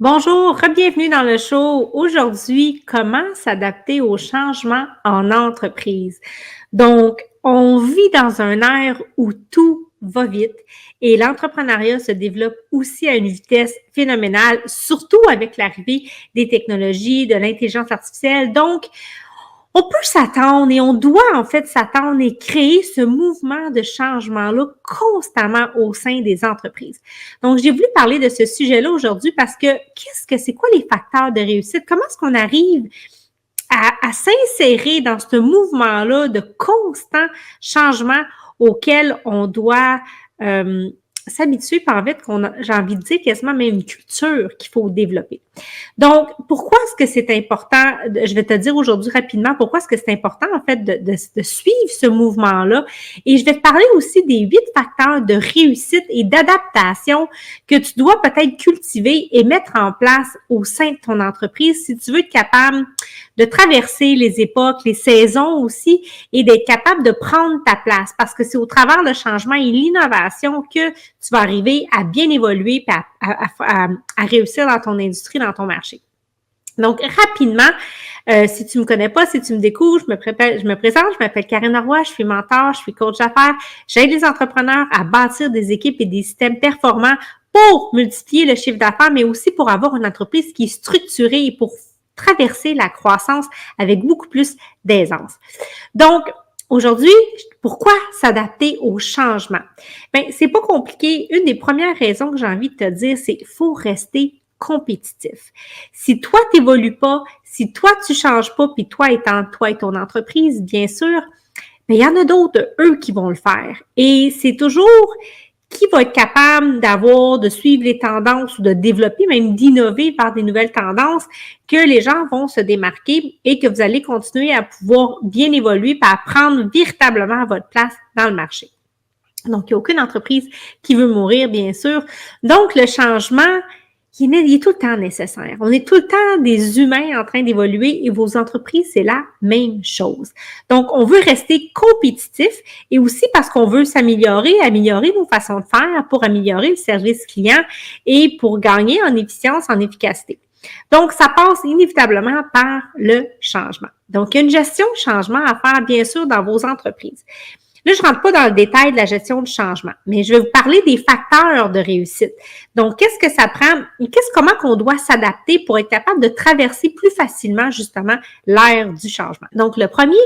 Bonjour, bienvenue dans le show. Aujourd'hui, comment s'adapter aux changements en entreprise? Donc, on vit dans un ère où tout va vite et l'entrepreneuriat se développe aussi à une vitesse phénoménale, surtout avec l'arrivée des technologies, de l'intelligence artificielle. Donc, on peut s'attendre et on doit en fait s'attendre et créer ce mouvement de changement-là constamment au sein des entreprises. Donc, j'ai voulu parler de ce sujet-là aujourd'hui parce que c'est quoi les facteurs de réussite? Comment est-ce qu'on arrive à s'insérer dans ce mouvement-là de constant changement auquel on doit s'habituer, par en fait, j'ai envie de dire quasiment même une culture qu'il faut développer. Donc, pourquoi est-ce que c'est important? Je vais te dire aujourd'hui rapidement pourquoi est-ce que c'est important, en fait, de suivre ce mouvement-là. Et je vais te parler aussi des 8 facteurs de réussite et d'adaptation que tu dois peut-être cultiver et mettre en place au sein de ton entreprise si tu veux être capable de traverser les époques, les saisons aussi et d'être capable de prendre ta place parce que c'est au travers le changement et l'innovation que tu vas arriver à bien évoluer et à réussir dans ton industrie, dans ton marché. Donc, rapidement, si tu me connais pas, si tu me découvres, je me présente, je m'appelle Karine Roy, je suis mentor, je suis coach d'affaires, j'aide les entrepreneurs à bâtir des équipes et des systèmes performants pour multiplier le chiffre d'affaires, mais aussi pour avoir une entreprise qui est structurée et pour traverser la croissance avec beaucoup plus d'aisance. Donc, aujourd'hui, pourquoi s'adapter au changement? Bien, c'est pas compliqué. Une des premières raisons que j'ai envie de te dire, c'est qu'il faut rester compétitif. Si toi, tu n'évolues pas, si toi, tu ne changes pas, puis toi et ton entreprise, bien sûr, mais il y en a d'autres, eux, qui vont le faire. Et c'est toujours qui va être capable de suivre les tendances ou de développer, même d'innover par des nouvelles tendances, que les gens vont se démarquer et que vous allez continuer à pouvoir bien évoluer et à prendre véritablement votre place dans le marché. Donc, il n'y a aucune entreprise qui veut mourir, bien sûr. Donc, le changement, il est tout le temps nécessaire. On est tout le temps des humains en train d'évoluer et vos entreprises, c'est la même chose. Donc, on veut rester compétitif et aussi parce qu'on veut améliorer nos façons de faire pour améliorer le service client et pour gagner en efficience, en efficacité. Donc, ça passe inévitablement par le changement. Donc, il y a une gestion de changement à faire, bien sûr, dans vos entreprises. Là, je ne rentre pas dans le détail de la gestion du changement, mais je vais vous parler des facteurs de réussite. Donc, qu'est-ce que ça prend et comment qu'on doit s'adapter pour être capable de traverser plus facilement, justement, l'ère du changement. Donc, le premier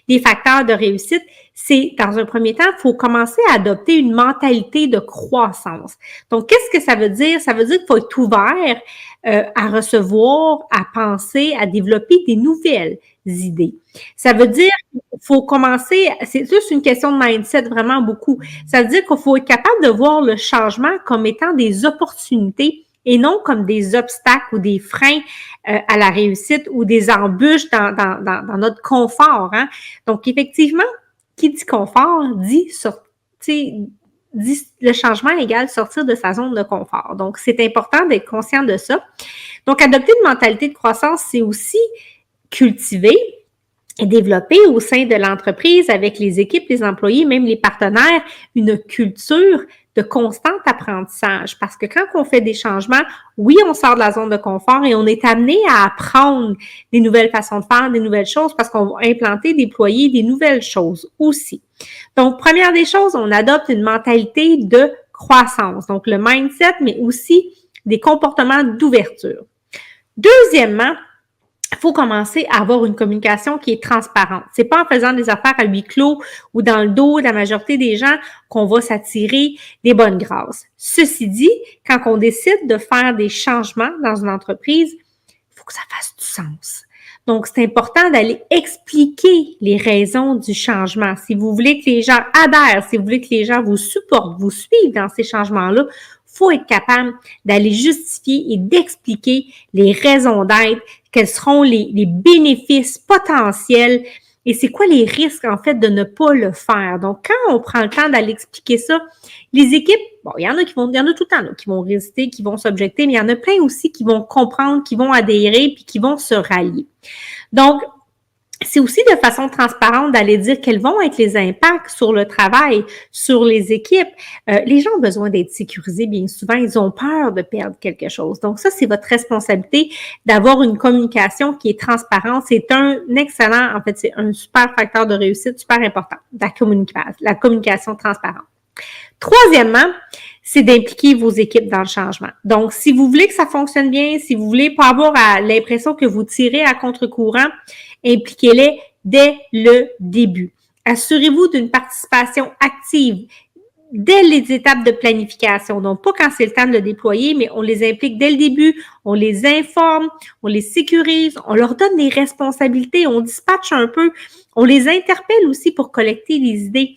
des facteurs de réussite, c'est, dans un premier temps, il faut commencer à adopter une mentalité de croissance. Donc, qu'est-ce que ça veut dire? Ça veut dire qu'il faut être ouvert à recevoir, à penser, à développer des nouvelles idées. Ça veut dire qu'il faut commencer, c'est juste une question de mindset, vraiment beaucoup. Ça veut dire qu'il faut être capable de voir le changement comme étant des opportunités et non comme des obstacles ou des freins à la réussite ou des embûches dans notre confort. Hein? Donc, effectivement, qui dit confort dit le changement égale sortir de sa zone de confort. Donc, c'est important d'être conscient de ça. Donc, adopter une mentalité de croissance, c'est aussi cultiver et développer au sein de l'entreprise avec les équipes, les employés, même les partenaires, une culture de constant apprentissage. Parce que quand on fait des changements, oui, on sort de la zone de confort et on est amené à apprendre des nouvelles façons de faire, des nouvelles choses parce qu'on va implanter, déployer des nouvelles choses aussi. Donc, première des choses, on adopte une mentalité de croissance. Donc, le mindset, mais aussi des comportements d'ouverture. Deuxièmement, il faut commencer à avoir une communication qui est transparente. C'est pas en faisant des affaires à huis clos ou dans le dos de la majorité des gens qu'on va s'attirer des bonnes grâces. Ceci dit, quand on décide de faire des changements dans une entreprise, il faut que ça fasse du sens. Donc, c'est important d'aller expliquer les raisons du changement. Si vous voulez que les gens adhèrent, si vous voulez que les gens vous supportent, vous suivent dans ces changements-là, il faut être capable d'aller justifier et d'expliquer les raisons d'être, quels seront les bénéfices potentiels et c'est quoi les risques, en fait, de ne pas le faire. Donc, quand on prend le temps d'aller expliquer ça, les équipes, bon, il y en a tout le temps là, qui vont résister, qui vont s'objecter, mais il y en a plein aussi qui vont comprendre, qui vont adhérer puis qui vont se rallier. Donc, C'est aussi de façon transparente d'aller dire quels vont être les impacts sur le travail, sur les équipes. Les gens ont besoin d'être sécurisés bien souvent. Ils ont peur de perdre quelque chose. Donc ça, c'est votre responsabilité d'avoir une communication qui est transparente. C'est un excellent, en fait, c'est un super facteur de réussite, super important, la communication transparente. Troisièmement, c'est d'impliquer vos équipes dans le changement. Donc, si vous voulez que ça fonctionne bien, si vous voulez pas avoir l'impression que vous tirez à contre-courant, impliquez-les dès le début. Assurez-vous d'une participation active dès les étapes de planification. Donc, pas quand c'est le temps de le déployer, mais on les implique dès le début, on les informe, on les sécurise, on leur donne des responsabilités, on dispatche un peu, on les interpelle aussi pour collecter des idées.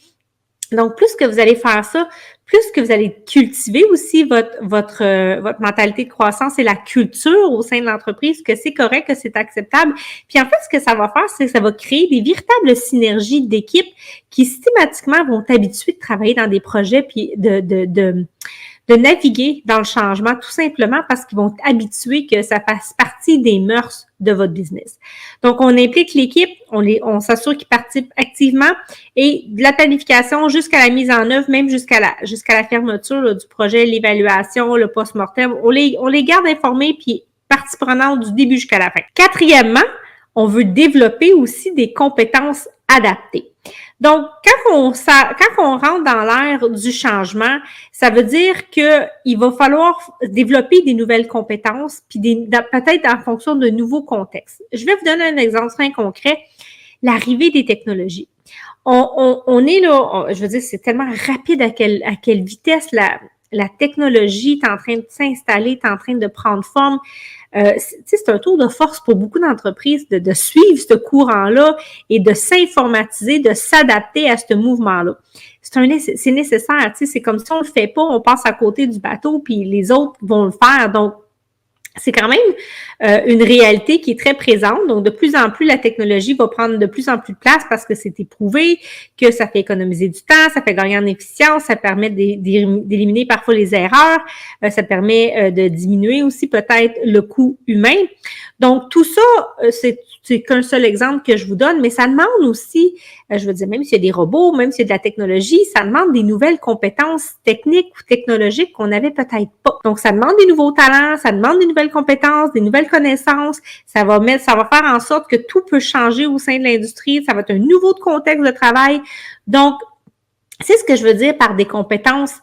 Donc, plus que vous allez faire ça, plus que vous allez cultiver aussi votre mentalité de croissance et la culture au sein de l'entreprise, que c'est correct, que c'est acceptable. Puis en fait, ce que ça va faire, c'est que ça va créer des véritables synergies d'équipe qui systématiquement vont t'habituer de travailler dans des projets puis de naviguer dans le changement, tout simplement parce qu'ils vont t'habituer que ça fasse partie des mœurs de votre business. Donc, on implique l'équipe, on s'assure qu'ils participent activement et de la planification jusqu'à la mise en œuvre, même jusqu'à la fermeture là, du projet, l'évaluation, le post-mortem, on les garde informés puis partie prenante du début jusqu'à la fin. Quatrièmement, on veut développer aussi des compétences adaptées. Donc, quand on rentre dans l'ère du changement, ça veut dire qu'il va falloir développer des nouvelles compétences, puis peut-être en fonction de nouveaux contextes. Je vais vous donner un exemple très concret, l'arrivée des technologies. On est là, je veux dire, c'est tellement rapide à quelle vitesse la technologie est en train de s'installer, est en train de prendre forme. C'est un tour de force pour beaucoup d'entreprises de suivre ce courant-là et de s'informatiser, de s'adapter à ce mouvement-là. C'est nécessaire, c'est comme si on le fait pas, on passe à côté du bateau puis les autres vont le faire. Donc, c'est quand même une réalité qui est très présente. Donc, de plus en plus, la technologie va prendre de plus en plus de place parce que c'est éprouvé, que ça fait économiser du temps, ça fait gagner en efficience, ça permet d'éliminer parfois les erreurs, ça permet de diminuer aussi peut-être le coût humain. Donc, tout ça, c'est qu'un seul exemple que je vous donne, mais ça demande aussi, je veux dire, même s'il y a des robots, même s'il y a de la technologie, ça demande des nouvelles compétences techniques ou technologiques qu'on n'avait peut-être pas. Donc, ça demande des nouveaux talents, ça demande des nouvelles compétences, des nouvelles connaissances. Ça va faire en sorte que tout peut changer au sein de l'industrie. Ça va être un nouveau contexte de travail. Donc, c'est ce que je veux dire par des compétences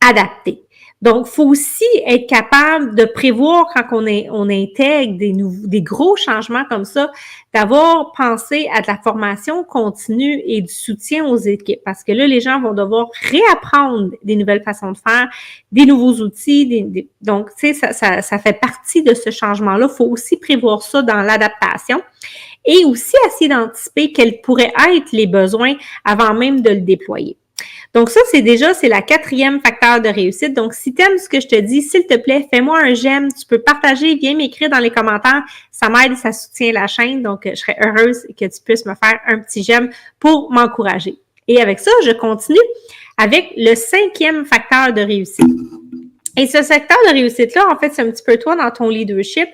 adaptées. Donc, il faut aussi être capable de prévoir quand on intègre des gros changements comme ça, d'avoir pensé à de la formation continue et du soutien aux équipes. Parce que là, les gens vont devoir réapprendre des nouvelles façons de faire, des nouveaux outils. Donc, tu sais, ça fait partie de ce changement-là. Il faut aussi prévoir ça dans l'adaptation et aussi essayer d'anticiper quels pourraient être les besoins avant même de le déployer. Donc ça, c'est la 4e facteur de réussite. Donc, si tu aimes ce que je te dis, s'il te plaît, fais-moi un j'aime. Tu peux partager, viens m'écrire dans les commentaires. Ça m'aide et ça soutient la chaîne. Donc, je serais heureuse que tu puisses me faire un petit j'aime pour m'encourager. Et avec ça, je continue avec le 5e facteur de réussite. Et ce secteur de réussite-là, en fait, c'est un petit peu toi dans ton leadership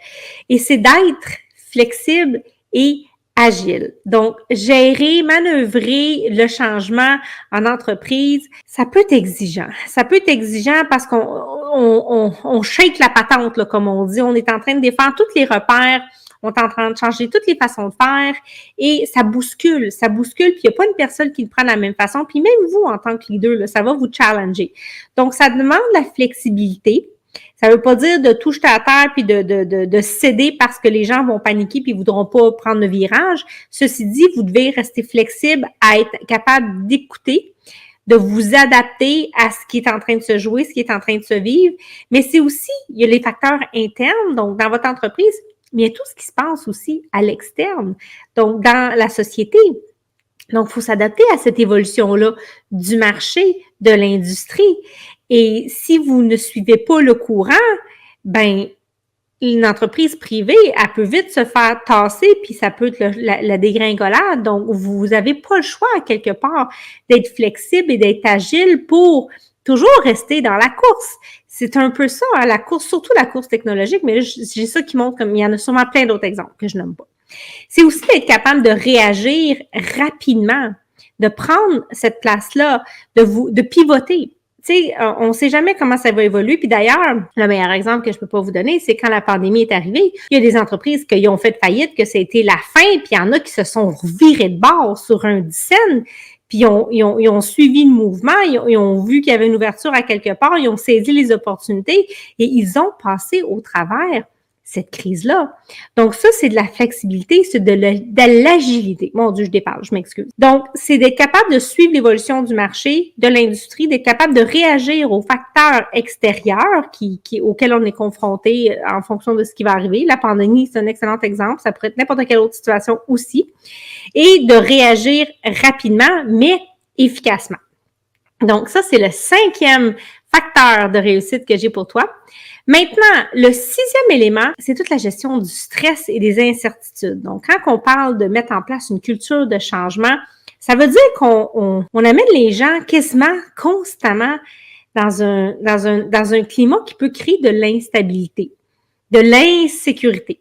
et c'est d'être flexible et agile. Donc, gérer, manœuvrer le changement en entreprise, ça peut être exigeant. Ça peut être exigeant parce qu'on shake la patente, là, comme on dit. On est en train de défendre tous les repères. On est en train de changer toutes les façons de faire et ça bouscule, puis il n'y a pas une personne qui le prend de la même façon. Puis même vous, en tant que leader, là, ça va vous challenger. Donc, ça demande la flexibilité. Ça ne veut pas dire de tout jeter à terre puis de céder parce que les gens vont paniquer puis ne voudront pas prendre le virage. Ceci dit, vous devez rester flexible à être capable d'écouter, de vous adapter à ce qui est en train de se jouer, ce qui est en train de se vivre. Mais c'est aussi, il y a les facteurs internes, donc dans votre entreprise, mais il y a tout ce qui se passe aussi à l'externe, donc dans la société. Donc, il faut s'adapter à cette évolution-là du marché, de l'industrie. Et si vous ne suivez pas le courant, ben une entreprise privée, elle peut vite se faire tasser, puis ça peut être la dégringolade. Donc, vous n'avez pas le choix, quelque part, d'être flexible et d'être agile pour toujours rester dans la course. C'est un peu ça, hein, la course, surtout la course technologique, mais j'ai ça qui montre comme il y en a sûrement plein d'autres exemples que je nomme pas. C'est aussi d'être capable de réagir rapidement, de prendre cette place-là, de pivoter. Tu sais, on ne sait jamais comment ça va évoluer. Puis d'ailleurs, le meilleur exemple que je peux pas vous donner, c'est quand la pandémie est arrivée, il y a des entreprises qui ont fait faillite, que ça a été la fin, puis il y en a qui se sont virés de bord sur un dizaine, puis ils ont suivi le mouvement, ils ont vu qu'il y avait une ouverture à quelque part, ils ont saisi les opportunités et ils ont passé au travers cette crise-là. Donc ça, c'est de la flexibilité, c'est de l'agilité. Mon Dieu, je déparle, je m'excuse. Donc, c'est d'être capable de suivre l'évolution du marché, de l'industrie, d'être capable de réagir aux facteurs extérieurs auxquels on est confronté en fonction de ce qui va arriver. La pandémie, c'est un excellent exemple. Ça pourrait être n'importe quelle autre situation aussi. Et de réagir rapidement, mais efficacement. Donc, ça, c'est le 5e facteur de réussite que j'ai pour toi. Maintenant, le 6e élément, c'est toute la gestion du stress et des incertitudes. Donc, quand on parle de mettre en place une culture de changement, ça veut dire qu'on amène les gens quasiment constamment dans un climat qui peut créer de l'instabilité, de l'insécurité.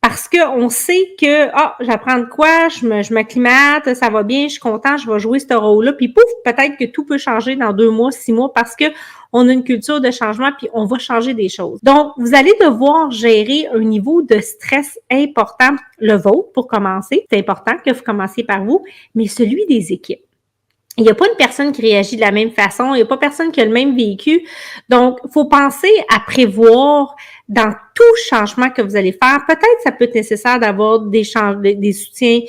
Parce qu'on sait que, j'apprends de quoi, je m'acclimate, ça va bien, je suis content, je vais jouer ce rôle-là, puis pouf, peut-être que tout peut changer dans 2 mois, 6 mois, parce que on a une culture de changement, puis on va changer des choses. Donc, vous allez devoir gérer un niveau de stress important, le vôtre pour commencer. C'est important que vous commenciez par vous, mais celui des équipes. Il n'y a pas une personne qui réagit de la même façon, il n'y a pas personne qui a le même vécu. Donc, il faut penser à prévoir dans tout changement que vous allez faire. Peut-être ça peut être nécessaire d'avoir des soutiens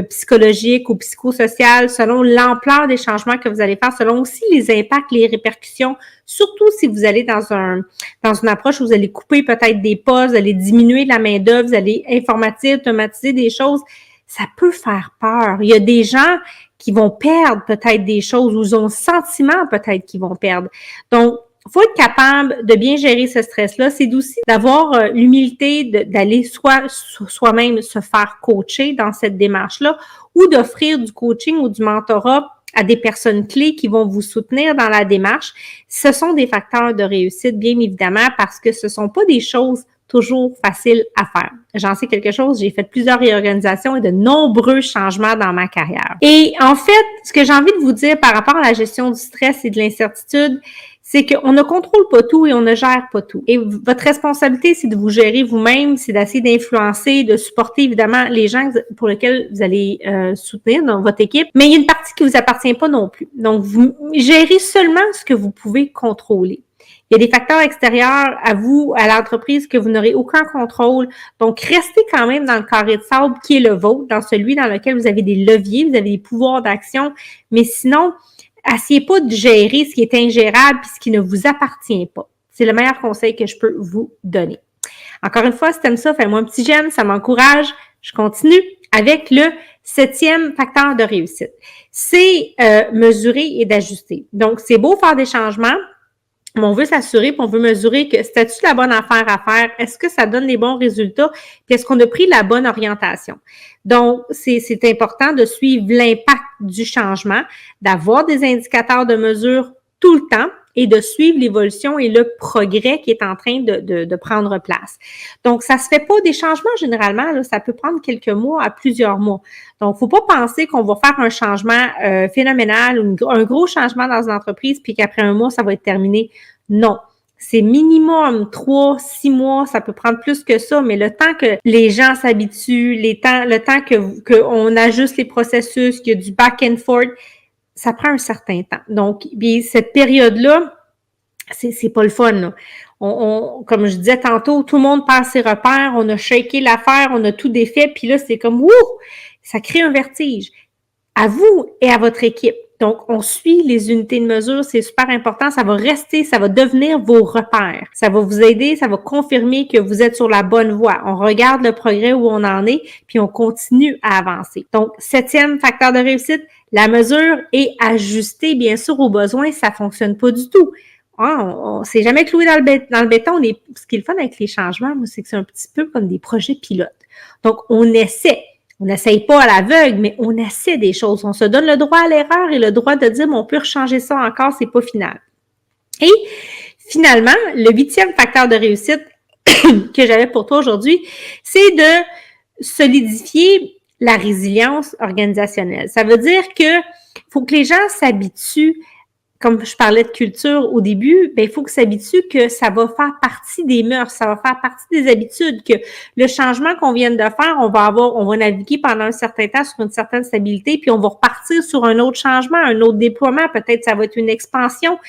psychologiques ou psychosociaux selon l'ampleur des changements que vous allez faire, selon aussi les impacts, les répercussions, surtout si vous allez dans une approche où vous allez couper peut-être des postes, vous allez diminuer la main-d'œuvre, vous allez informatiser, automatiser des choses. Ça peut faire peur. Il y a des gens qui vont perdre peut-être des choses ou ils ont le sentiment peut-être qu'ils vont perdre. Donc, il faut être capable de bien gérer ce stress-là. C'est aussi d'avoir l'humilité d'aller soi-même se faire coacher dans cette démarche-là ou d'offrir du coaching ou du mentorat à des personnes clés qui vont vous soutenir dans la démarche. Ce sont des facteurs de réussite, bien évidemment, parce que ce ne sont pas des choses toujours faciles à faire. J'en sais quelque chose, j'ai fait plusieurs réorganisations et de nombreux changements dans ma carrière. Et en fait, ce que j'ai envie de vous dire par rapport à la gestion du stress et de l'incertitude, c'est qu'on ne contrôle pas tout et on ne gère pas tout. Et votre responsabilité, c'est de vous gérer vous-même, c'est d'essayer d'influencer, de supporter évidemment les gens pour lesquels vous allez soutenir dans votre équipe. Mais il y a une partie qui vous appartient pas non plus. Donc, vous gérez seulement ce que vous pouvez contrôler. Il y a des facteurs extérieurs à vous, à l'entreprise, que vous n'aurez aucun contrôle. Donc, restez quand même dans le carré de sable qui est le vôtre, dans celui dans lequel vous avez des leviers, vous avez des pouvoirs d'action. Mais sinon, essayez pas de gérer ce qui est ingérable et ce qui ne vous appartient pas. C'est le meilleur conseil que je peux vous donner. Encore une fois, si tu aimes ça, fais-moi un petit j'aime, ça m'encourage. Je continue avec le 7e facteur de réussite. C'est mesurer et d'ajuster. Donc, c'est beau faire des changements, mais on veut s'assurer, puis on veut mesurer que c'est-tu la bonne affaire à faire? Est-ce que ça donne les bons résultats? Puis est-ce qu'on a pris la bonne orientation? Donc, c'est important de suivre l'impact du changement, d'avoir des indicateurs de mesure tout le temps et de suivre l'évolution et le progrès qui est en train de prendre place. Donc, ça se fait pas des changements généralement, là, ça peut prendre quelques mois à plusieurs mois. Donc, faut pas penser qu'on va faire un changement phénoménal, un gros changement dans une entreprise, puis qu'après un mois, ça va être terminé. Non. C'est minimum 3-6 mois, ça peut prendre plus que ça, mais le temps que les gens s'habituent, le temps qu'on ajuste les processus, qu'il y a du back and forth, ça prend un certain temps. Donc, puis cette période-là, c'est pas le fun, là. Comme je disais tantôt, tout le monde perd ses repères, on a shaké l'affaire, on a tout défait, puis là, c'est comme, wouh! Ça crée un vertige. À vous et à votre équipe. Donc, on suit les unités de mesure, c'est super important. Ça va rester, ça va devenir vos repères. Ça va vous aider, ça va confirmer que vous êtes sur la bonne voie. On regarde le progrès où on en est, puis on continue à avancer. Donc, 7e facteur de réussite, la mesure est ajustée, bien sûr, aux besoins. Ça fonctionne pas du tout. On s'est jamais cloué dans le béton. Ce qui est le fun avec les changements, moi, c'est que c'est un petit peu comme des projets pilotes. Donc, on essaie. On n'essaye pas à l'aveugle, mais on essaie des choses. On se donne le droit à l'erreur et le droit de dire, on peut rechanger ça encore, c'est pas final. Et finalement, le 8e facteur de réussite que j'avais pour toi aujourd'hui, c'est solidifier la résilience organisationnelle. Ça veut dire que faut que les gens s'habituent, comme je parlais de culture au début, ben il faut qu'ils s'habituent que ça va faire partie des mœurs, ça va faire partie des habitudes, que le changement qu'on vient de faire, on va naviguer pendant un certain temps sur une certaine stabilité, puis on va repartir sur un autre changement, un autre déploiement, peut-être ça va être une expansion.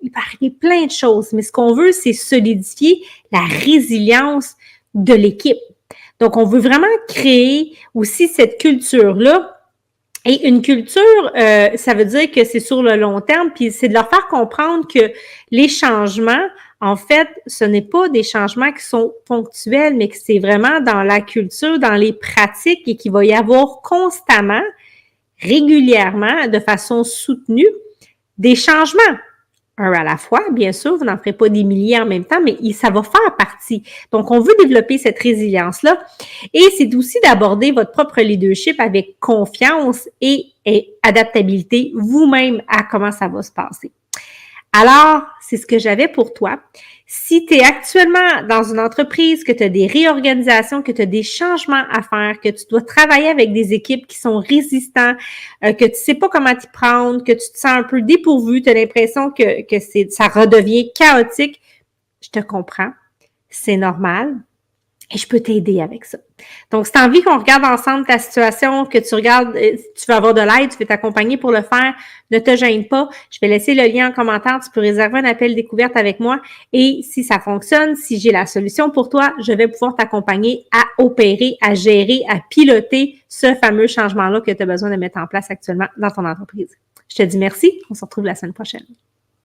Il peut arriver plein de choses, mais ce qu'on veut, c'est solidifier la résilience de l'équipe. Donc, on veut vraiment créer aussi cette culture-là. Et une culture, ça veut dire que c'est sur le long terme, puis c'est de leur faire comprendre que les changements, en fait, ce n'est pas des changements qui sont ponctuels, mais que c'est vraiment dans la culture, dans les pratiques et qu'il va y avoir constamment, régulièrement, de façon soutenue, des changements. Un à la fois, bien sûr, vous n'en ferez pas des milliers en même temps, mais ça va faire partie. Donc, on veut développer cette résilience-là. Et c'est aussi d'aborder votre propre leadership avec confiance et adaptabilité vous-même à comment ça va se passer. Alors, c'est ce que j'avais pour toi. Si tu es actuellement dans une entreprise, que tu as des réorganisations, que tu as des changements à faire, que tu dois travailler avec des équipes qui sont résistants, que tu sais pas comment t'y prendre, que tu te sens un peu dépourvu, tu as l'impression que ça redevient chaotique, je te comprends. C'est normal. Et je peux t'aider avec ça. Donc, si tu as envie qu'on regarde ensemble ta situation, que tu regardes, tu veux avoir de l'aide, tu veux t'accompagner pour le faire, ne te gêne pas. Je vais laisser le lien en commentaire. Tu peux réserver un appel découverte avec moi. Et si ça fonctionne, si j'ai la solution pour toi, je vais pouvoir t'accompagner à opérer, à gérer, à piloter ce fameux changement-là que tu as besoin de mettre en place actuellement dans ton entreprise. Je te dis merci. On se retrouve la semaine prochaine.